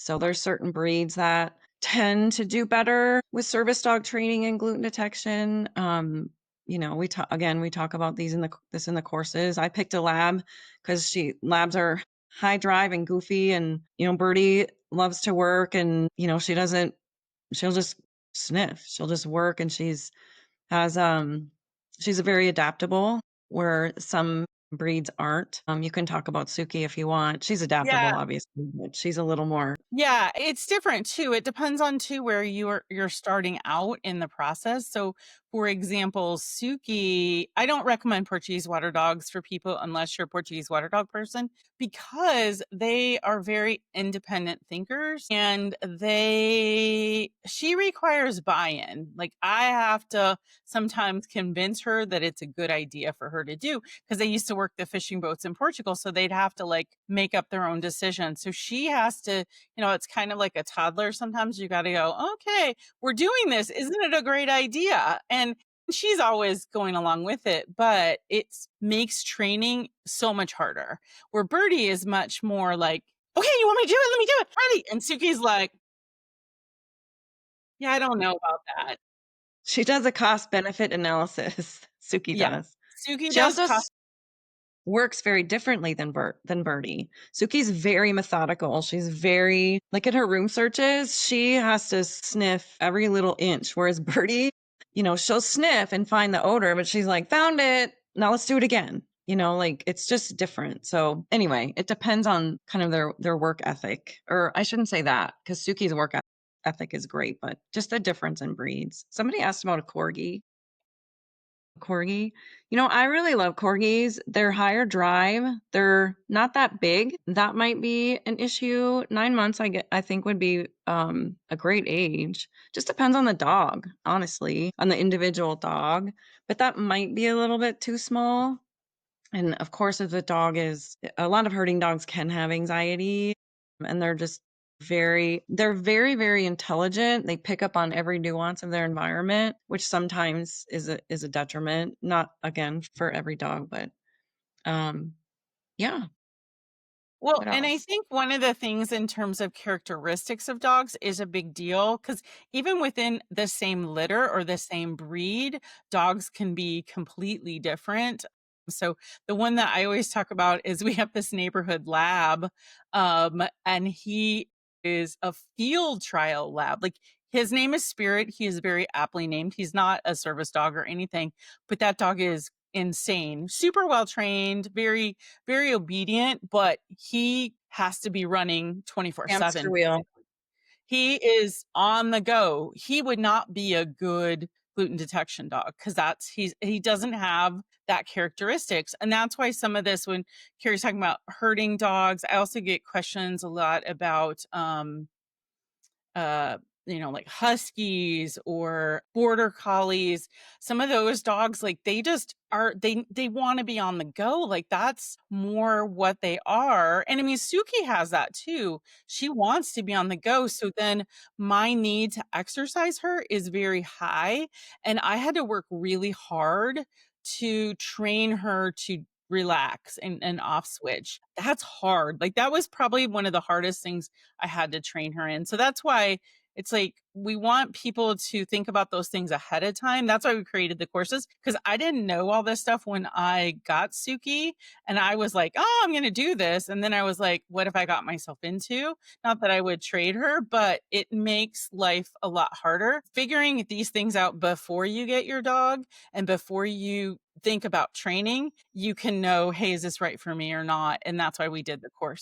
So there's certain breeds that tend to do better with service dog training and gluten detection. We talk about these in the courses. I picked a lab because labs are high drive and goofy, and Birdie loves to work, and she'll just sniff. She'll just work, and has she's very adaptable, where some breeds aren't. You can talk about Suki if you want. She's adaptable, Yeah. obviously, but she's a little more. Yeah, it's different too. It depends on too where you're starting out in the process. So, for example, Suki, I don't recommend Portuguese water dogs for people unless you're a Portuguese water dog person because they are very independent thinkers and she requires buy-in. Like I have to sometimes convince her that it's a good idea for her to do because they used to work the fishing boats in Portugal, so they'd have to like make up their own decision. So she has to, it's kind of like a toddler. Sometimes you got to go, okay, we're doing this. Isn't it a great idea? And she's always going along with it, but it makes training so much harder. Where Birdie is much more like, okay, you want me to do it? Let me do it. Ready. And Suki's like, yeah, I don't know about that. She does a cost benefit analysis. Suki Yeah. does. Suki She does also cost. works very differently than Birdie. Suki's very methodical. She's very like in her room searches, she has to sniff every little inch. Whereas Birdie, she'll sniff and find the odor, but she's like, found it. Now let's do it again. Like it's just different. So anyway, it depends on kind of their work ethic. Or I shouldn't say that because Suki's ethic is great, but just the difference in breeds. Somebody asked about a corgi. Corgi. I really love corgis. They're higher drive. They're not that big. That might be an issue. 9 months, I think would be a great age. Just depends on the dog, honestly, on the individual dog. But that might be a little bit too small. And of course, if the dog is a lot of herding dogs can have anxiety, and they're very, very intelligent. They pick up on every nuance of their environment, which sometimes is a detriment. Not again for every dog, but yeah. Well, What and I else? think one of the things in terms of characteristics of dogs is a big deal because even within the same litter or the same breed, dogs can be completely different. So the one that I always talk about is we have this neighborhood lab, and he is a field trial lab. Like his name is Spirit. He is very aptly named. He's not a service dog or anything, but that dog is insane, super well trained, very very obedient, but he has to be running Hamster 24/7. wheel. He is on the go. He would not be a good gluten detection dog because he doesn't have that characteristics. And that's why some of this, when Kari's talking about herding dogs, I also get questions a lot about uh like huskies or border collies. Some of those dogs, like they just are, they want to be on the go. Like that's more what they are. And I mean Suki has that too. She wants to be on the go. So then my need to exercise her is very high, and I had to work really hard to train her to relax and off switch. That's hard. Like that was probably one of the hardest things I had to train her in. So that's why it's like we want people to think about those things ahead of time. That's why we created the courses, because I didn't know all this stuff when I got Suki, and I was like, oh, I'm going to do this. And then I was like, what if I got myself into? Not that I would trade her, but it makes life a lot harder. Figuring these things out before you get your dog and before you think about training, you can know, hey, is this right for me or not? And that's why we did the course.